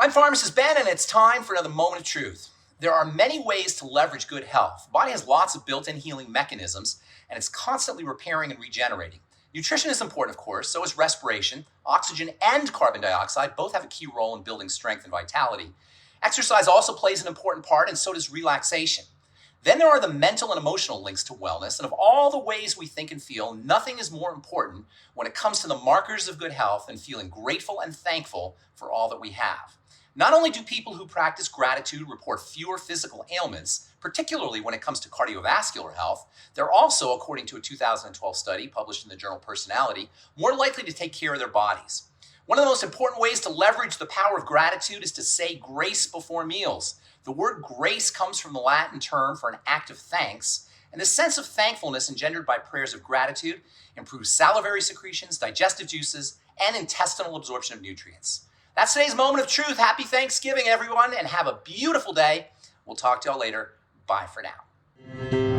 I'm Pharmacist Ben, and it's time for another moment of truth. There are many ways to leverage good health. The body has lots of built-in healing mechanisms, and it's constantly repairing and regenerating. Nutrition is important, of course, so is respiration. Oxygen and carbon dioxide both have a key role in building strength and vitality. Exercise also plays an important part, and so does relaxation. Then there are the mental and emotional links to wellness, and of all the ways we think and feel, nothing is more important when it comes to the markers of good health than feeling grateful and thankful for all that we have. Not only do people who practice gratitude report fewer physical ailments, particularly when it comes to cardiovascular health, they're also, according to a 2012 study published in the journal Personality, more likely to take care of their bodies. One of the most important ways to leverage the power of gratitude is to say grace before meals. The word grace comes from the Latin term for an act of thanks, and the sense of thankfulness engendered by prayers of gratitude improves salivary secretions, digestive juices, and intestinal absorption of nutrients. That's today's moment of truth. Happy Thanksgiving, everyone, and have a beautiful day. We'll talk to y'all later. Bye for now.